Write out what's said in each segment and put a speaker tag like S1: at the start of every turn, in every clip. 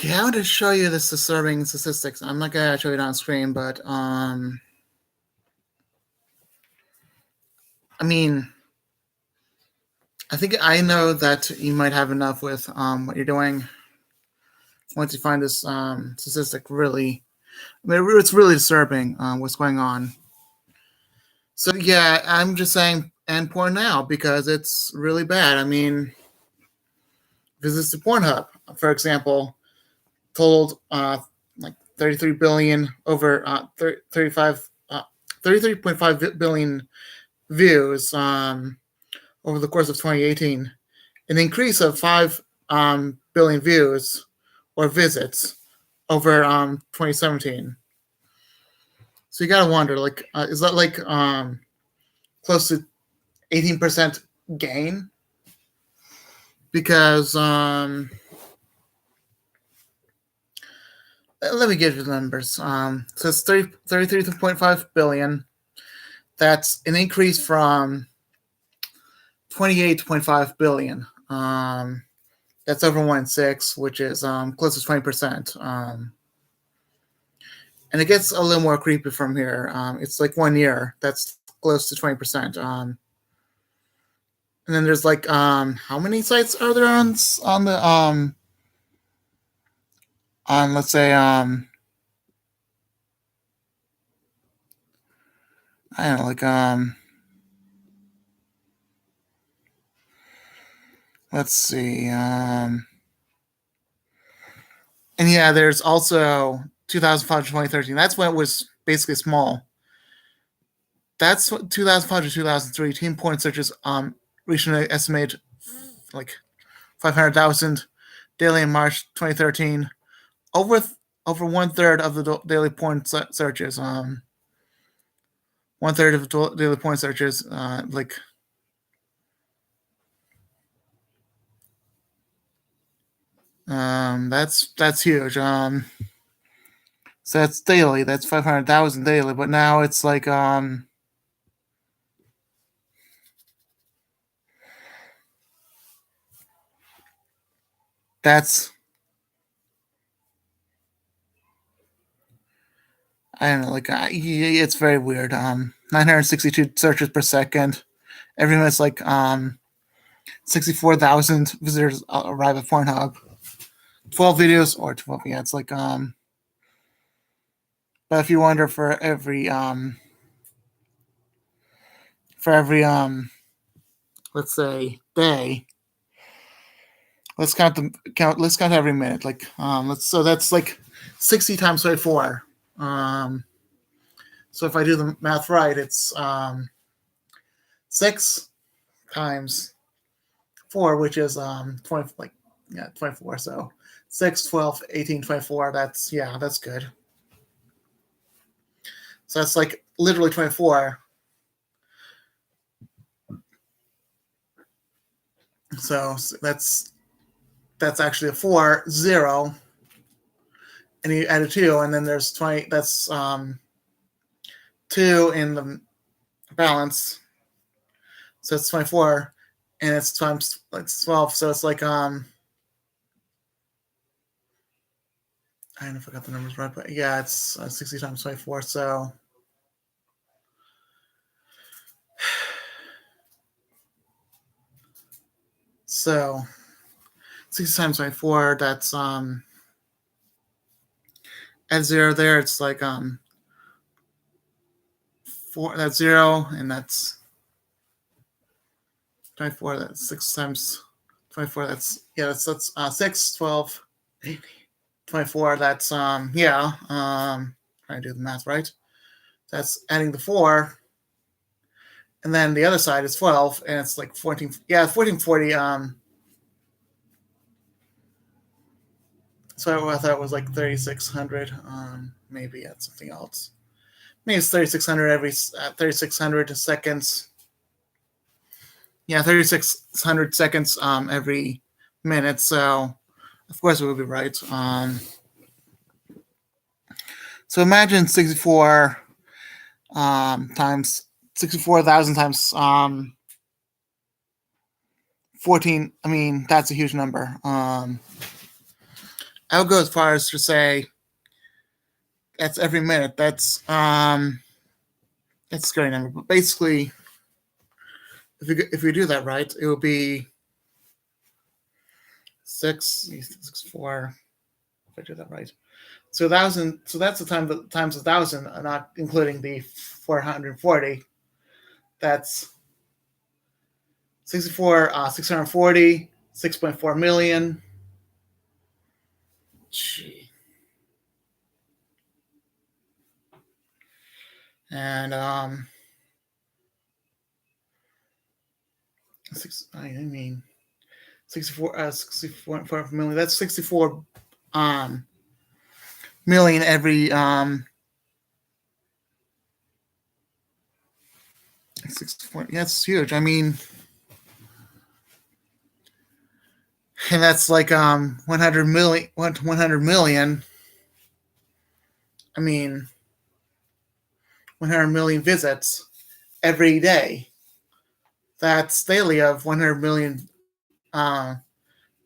S1: Okay, I want to show you the disturbing statistics. I'm not gonna show it on screen, but I mean, I think I know that you might have enough with what you're doing. Once you find this statistic, really, I mean, it's really disturbing what's going on. So yeah, I'm just saying end porn now because it's really bad. I mean, visits to Pornhub, for example, totaled like 33 billion over 35 33.5 billion views over the course of 2018, an increase of 5 billion views or visits over 2017. So you gotta wonder, like, is that like close to 18% gain? Because let me give you the numbers. So it's 33.5 billion. That's an increase from 28.5 billion. That's over 1/6, which is close to 20%. And it gets a little more creepy from here. It's like 1 year. That's close to 20%. And then there's like how many sites are there on the on let's say I don't know, like let's see and yeah, there's also 2005 to 2013. That's when it was basically small. That's 2005 to 2003. Teen porn searches reached an estimated like 500,000 daily in March 2013. Over over 1/3 of the daily porn searches. 1/3 of the daily porn searches. That's huge. So that's daily. That's 500,000 daily. But now it's like that's I don't know. Like it's very weird. 962 searches per second. Every minute's like 64,000 visitors arrive at Pornhub. 12 videos or 12. Yeah, it's like But if you wonder for every let's say day, let's count every minute. Like so that's like 60 times 24. So if I do the math right, it's 6 times 4, which is 20, like, yeah, 24. So 6, 12, 18, 24. That's good. So that's like literally 24. So that's actually a 4, 0, and you add a 2, and then there's 20. That's 2 in the balance. So it's 24, and it's times like 12. So it's like I don't know if I got the numbers right, but yeah, it's 60 times 24. So 60 times 24. That's at 0 there. It's like 4. That's 0, and that's 24. That's 6 times 24. That's 6, 12, 24. That's trying to do the math right. That's adding the 4, and then the other side is 12, and it's like 14. Yeah, 1440. So I thought it was like 3,600. Maybe that's something else. Maybe it's 3,600 every 3,600 seconds. Yeah, 3,600 seconds every minute. So of course it would be right. So imagine 64 times 64,000 times 14. I mean, that's a huge number. I would go as far as to say that's every minute. That's a scary number. But basically, if we do that right, it would be 6, 4. If I do that right, so 1,000. So that's the times 1,000, not including the 440. That's 64, 640, 6.4 million. Gee. And I mean 64 million. That's 64 million every 64. Yeah, that's huge. I mean, and that's like 100 million. 100 million. I mean, 100 million visits every day. That's daily of 100 million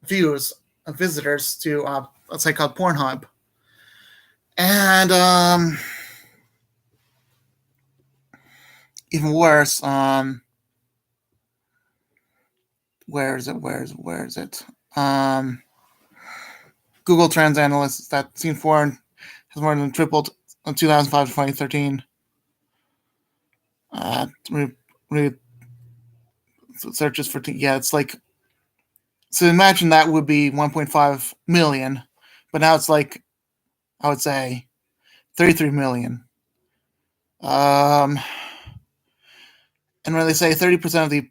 S1: views of visitors to a site called Pornhub. And even worse, where is it? Where is it? Google Trends analysts that seen foreign has more than tripled in 2005 to 2013. Searches for it's like, so imagine that would be 1.5 million, but now it's like, I would say 33 million. And when they say 30% of the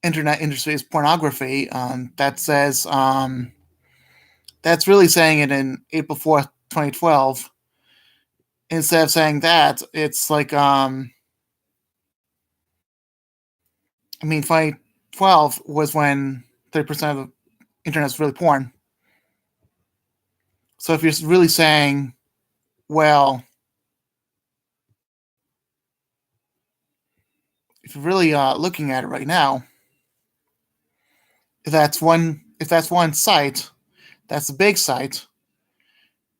S1: internet industry is pornography, that says that's really saying it in April 4th, 2012. Instead of saying that, it's like I mean, 2012 was when 30% of the internet is really porn. So if you're really saying, well, if you're really looking at it right now, if that's one site, that's a big site,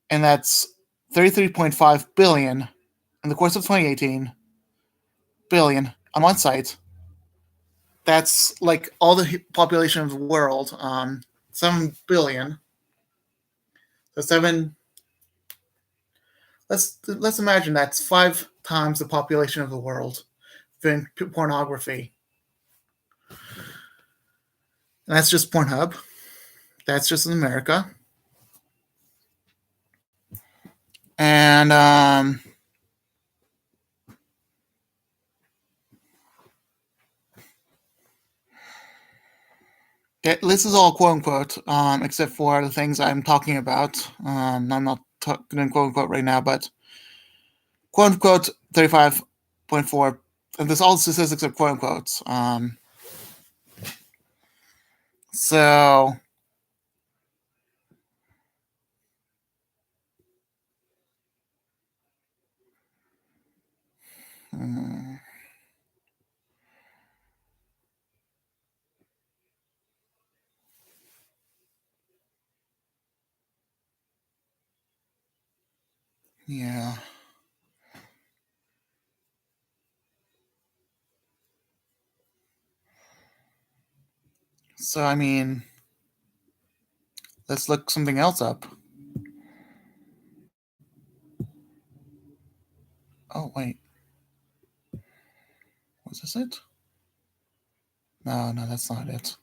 S1: and that's 33.5 billion in the course of 2018 billion on one site. That's like all the population of the world, 7 billion. So 7. Let's imagine that's 5 times the population of the world doing pornography. And that's just Pornhub. That's just in America. And this is all quote unquote, except for the things I'm talking about. I'm not talking quote unquote right now, but quote unquote 35.4. And this all statistics are quote unquotes. So yeah. So I mean, let's look something else up. Oh wait, was this it? No, that's not it.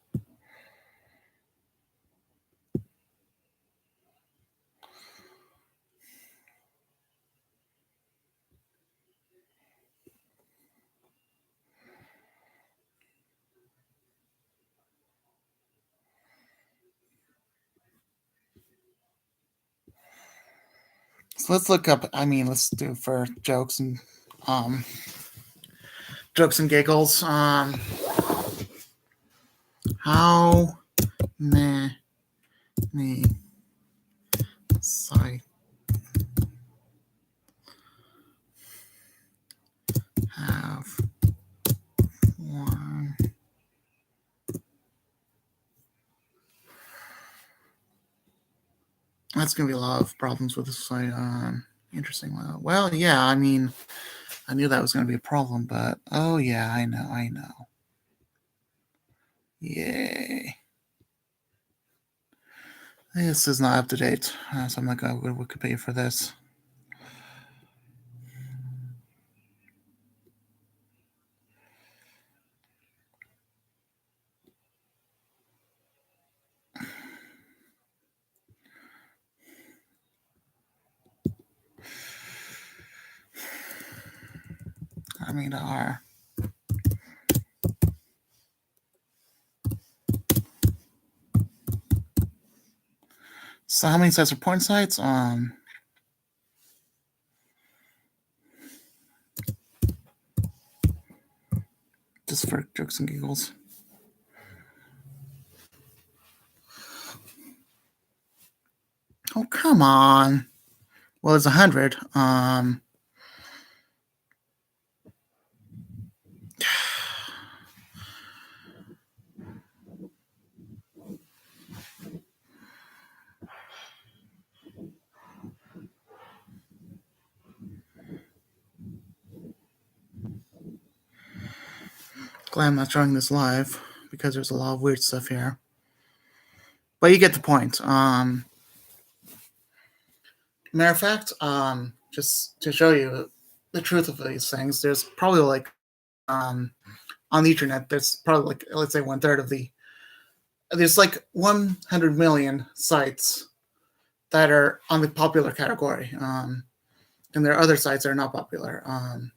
S1: So let's look up. I mean, let's do for um, jokes and giggles. How many sites have one? That's going to be a lot of problems with this site. Interesting. Well, yeah, I mean, I knew that was going to be a problem, but oh, yeah, I know. Yay. This is not up to date, so I'm not going to go to Wikipedia for this. I mean, so how many sites are porn sites? Just for jokes and giggles. Oh, come on. Well, it's 100. Glad I'm not showing this live because there's a lot of weird stuff here. But you get the point. Matter of fact, just to show you the truth of these things, there's probably like on the internet, there's probably like, let's say 1/3 of there's like 100 million sites that are on the popular category. And there are other sites that are not popular. And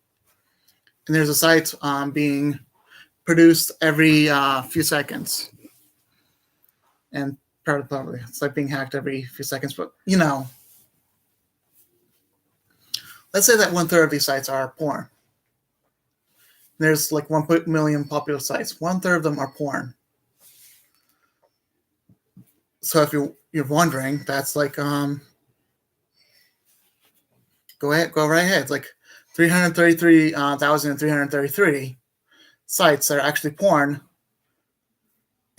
S1: there's a site being produced every few seconds. And probably it's like being hacked every few seconds. But, let's say that 1/3 of these sites are porn. There's like 1 million popular sites. 1/3 of them are porn. So if you're wondering, that's like go right ahead. It's like 333,333 sites that are actually porn.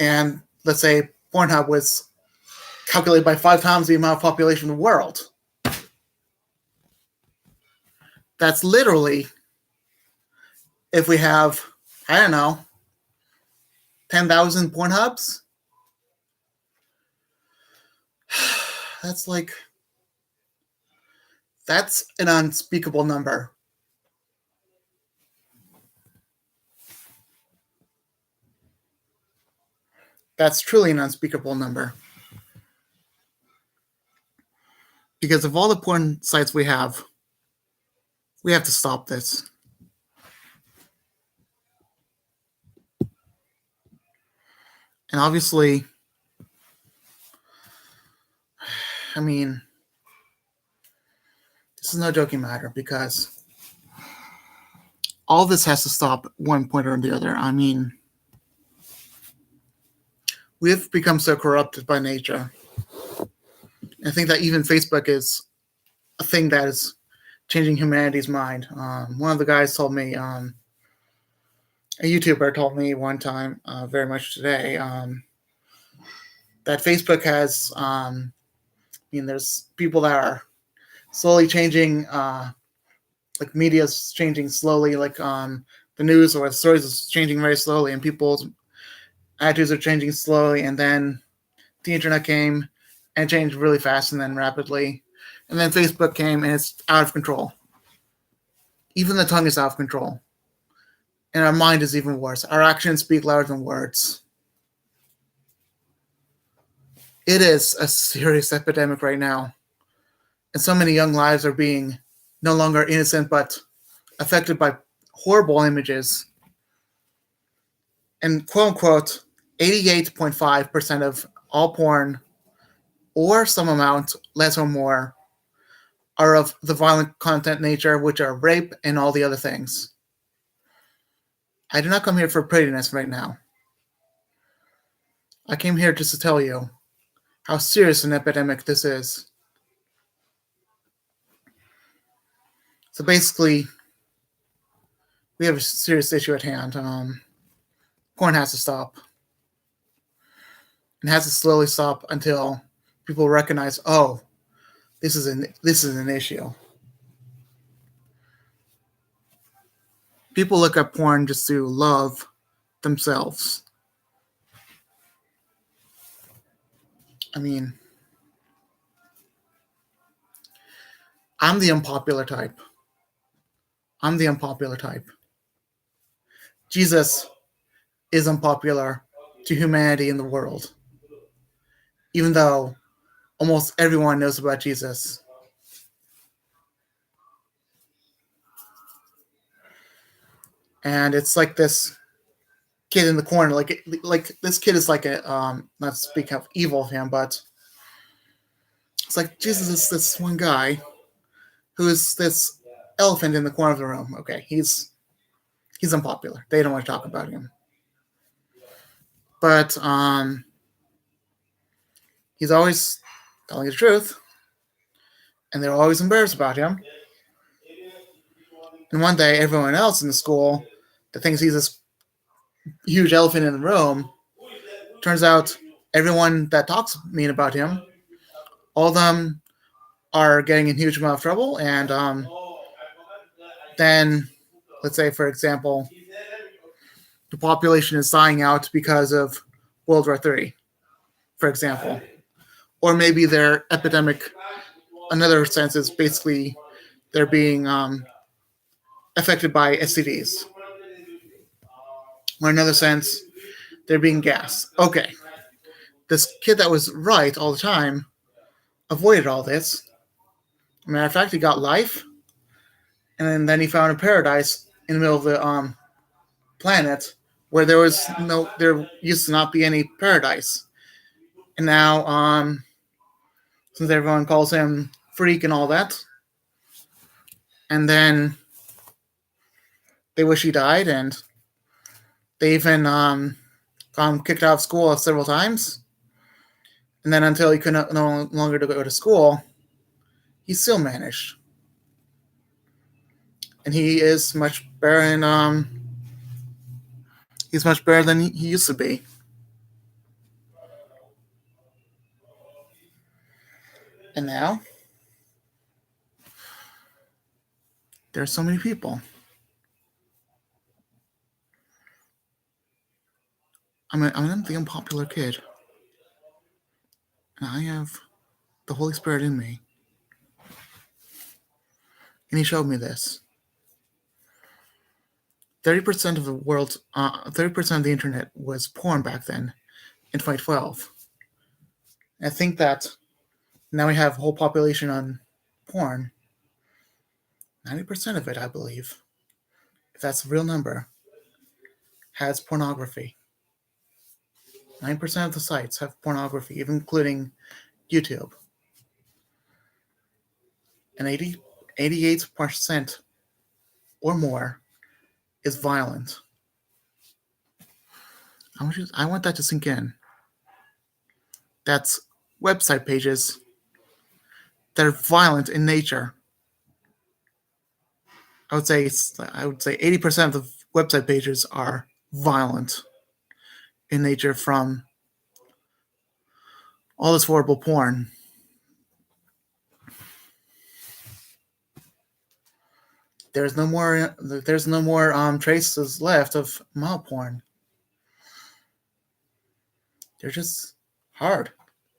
S1: And let's say Pornhub was calculated by 5 times the amount of population in the world. That's literally, if we have, I don't know, 10,000 Pornhubs, that's an unspeakable number. That's truly an unspeakable number. Because of all the porn sites we have to stop this. And obviously, I mean, this is no joking matter because all this has to stop at one point or the other. I mean, we've become so corrupted by nature. I think that even Facebook is a thing that is changing humanity's mind. One of the guys told me, a YouTuber told me one time, very much today, that Facebook has, there's people that are slowly changing, like media's changing slowly, like the news or the stories is changing very slowly, and people's attitudes are changing slowly, and then the internet came and changed really fast and then rapidly. And then Facebook came and it's out of control. Even the tongue is out of control. And our mind is even worse. Our actions speak louder than words. It is a serious epidemic right now. And so many young lives are being no longer innocent, but affected by horrible images. And quote unquote, 88.5% of all porn, or some amount, less or more, are of the violent content nature, which are rape and all the other things. I did not come here for prettiness right now. I came here just to tell you how serious an epidemic this is. So basically, we have a serious issue at hand. Porn has to stop. It has to slowly stop until people recognize, oh, this is an issue. People look at porn just to love themselves. I mean, I'm the unpopular type. I'm the unpopular type. Jesus is unpopular to humanity in the world, even though almost everyone knows about Jesus. And it's like this kid in the corner, like this kid is like a not to speak of evil of him, but it's like Jesus is this one guy who is this elephant in the corner of the room. Okay, he's unpopular. They don't want to talk about him, but he's always telling the truth, and they're always embarrassed about him. And one day, everyone else in the school that thinks he's this huge elephant in the room, turns out everyone that talks mean about him, all of them are getting in huge amount of trouble, and then, let's say, for example, the population is dying out because of World War III, for example. Or maybe their epidemic, another sense, is basically they're being affected by STDs. Or another sense, they're being gassed. Okay, this kid that was right all the time avoided all this. Matter of fact, he got life, and then he found a paradise in the middle of the planet where there used to not be any paradise. And now, since everyone calls him freak and all that, and then they wish he died, and they even got him kicked out of school several times. And then until he could no longer go to school, he still managed. And he is much better, and he's much better than he used to be. And now, there are so many people. I'm the unpopular kid. And I have the Holy Spirit in me. And he showed me this. 30% of the world, 30% of the internet was porn back then in 2012. I think that now we have a whole population on porn. 90% of it, I believe, if that's a real number, has pornography. 9% of the sites have pornography, even including YouTube. And 88% or more is violent. I want that to sink in. That's website pages that are violent in nature. I would say 80% of the website pages are violent in nature from all this horrible porn. There's no more traces left of mild porn. They're just hard.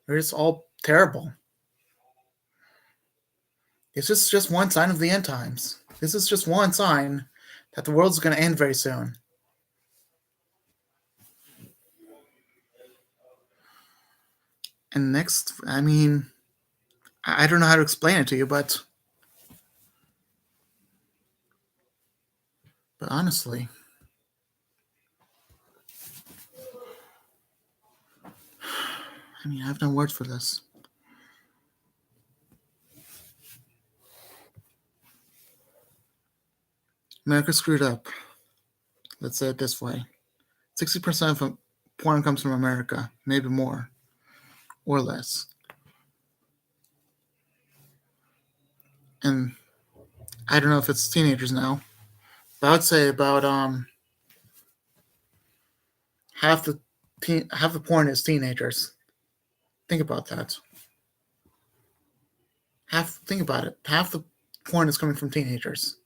S1: They're just all terrible. It's just one sign of the end times. This is just one sign that the world's going to end very soon. And next, I mean, I don't know how to explain it to you, but honestly, I mean, I have no words for this. America screwed up. Let's say it this way. 60% of porn comes from America, maybe more or less. And I don't know if it's teenagers now, but I would say about half the porn is teenagers. Think about that. Think about it. Half the porn is coming from teenagers.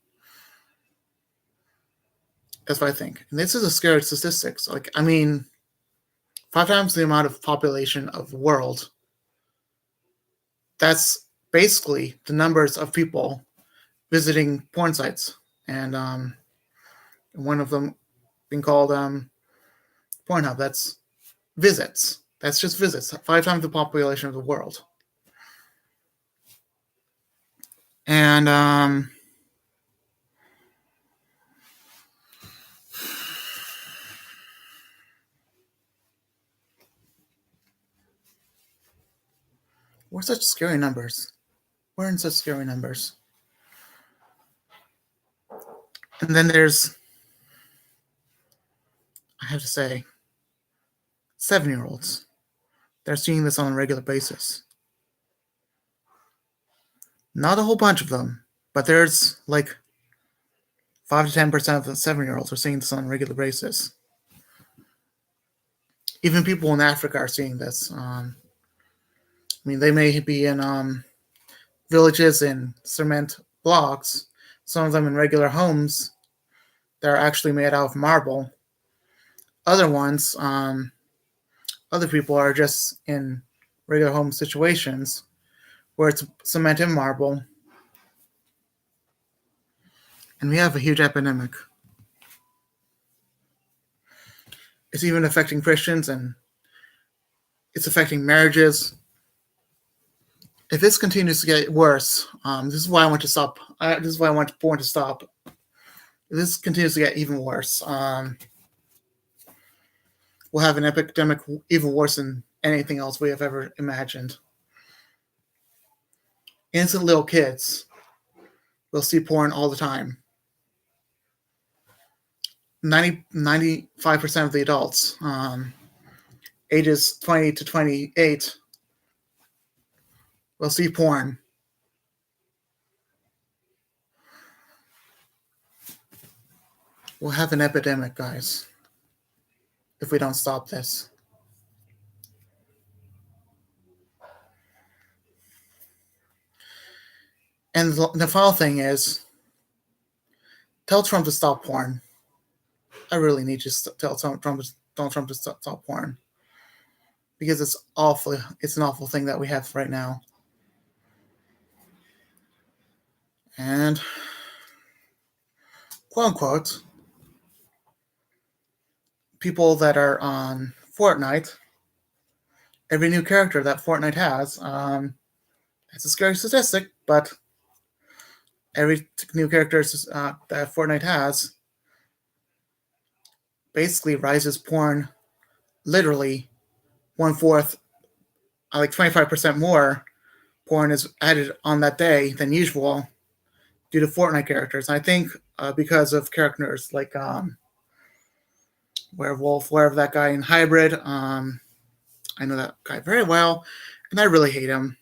S1: That's what I think. And this is a scary statistics. Like, I mean, 5 times the amount of population of the world. That's basically the numbers of people visiting porn sites, and one of them being called Pornhub. That's visits. That's just visits. 5 times the population of the world. And we're such scary numbers. We're in such scary numbers. And then there's, I have to say, 7-year-olds. They're seeing this on a regular basis. Not a whole bunch of them, but there's like 5 to 10% of the 7-year-olds are seeing this on a regular basis. Even people in Africa are seeing this. I mean, they may be in villages in cement blocks, some of them in regular homes that are actually made out of marble. Other ones, other people are just in regular home situations where it's cement and marble. And we have a huge epidemic. It's even affecting Christians, and it's affecting marriages. If this continues to get worse, this is why I want to stop. This is why I want porn to stop. If this continues to get even worse, we'll have an epidemic even worse than anything else we have ever imagined. Innocent little kids will see porn all the time. 95% of the adults, ages 20 to 28, will see porn. We'll have an epidemic, guys, if we don't stop this. And the final thing is, tell Trump to stop porn. I really need to tell Trump to stop porn, because it's awful. It's an awful thing that we have right now. And quote unquote, people that are on Fortnite, every new character that Fortnite has, it's a scary statistic, but every new character that Fortnite has basically rises porn literally 1/4, like 25% more porn is added on that day than usual due to Fortnite characters. And I think because of characters like Werewolf, wherever that guy in Hybrid, I know that guy very well, and I really hate him.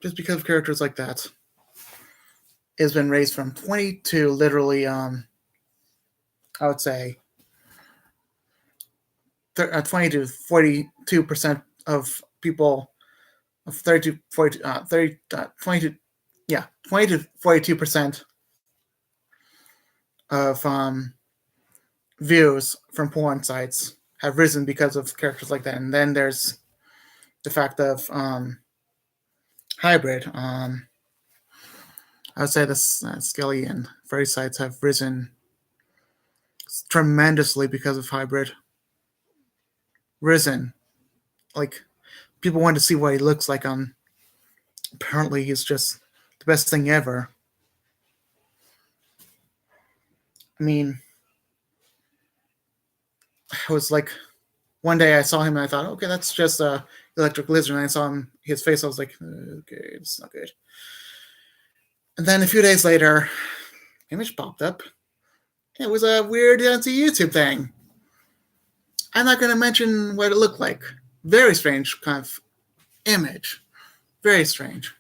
S1: Just because of characters like that. It's been raised from 20 to literally, I would say, 20 to 42% of people, of 30 to 40, 20 to, yeah, 20 to 42% of views from porn sites have risen because of characters like that. And then there's the fact of Hybrid. I would say the Skelly and Freddy sites have risen tremendously because of Hybrid. Risen. Like, people want to see what he looks like on. Apparently, he's just the best thing ever. I mean, it was like one day I saw him and I thought, okay, that's just a electric lizard. And I saw his face. I was like, okay, it's not good. And then a few days later, image popped up. It was a weird YouTube thing. I'm not going to mention what it looked like. Very strange kind of image. Very strange.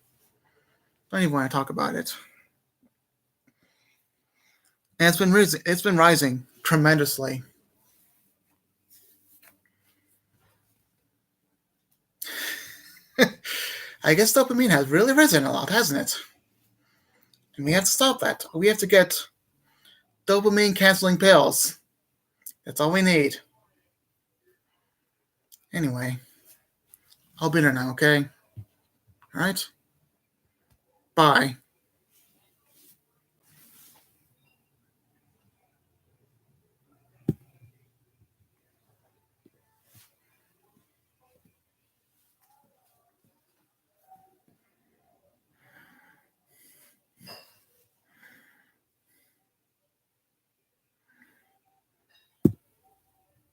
S1: Don't even want to talk about it. And it's been rising tremendously. I I guess dopamine has really risen a lot, hasn't it? And we have to stop that. We have to get dopamine canceling pills. That's all we need. Anyway, I'll be there now, okay? Alright? Bye.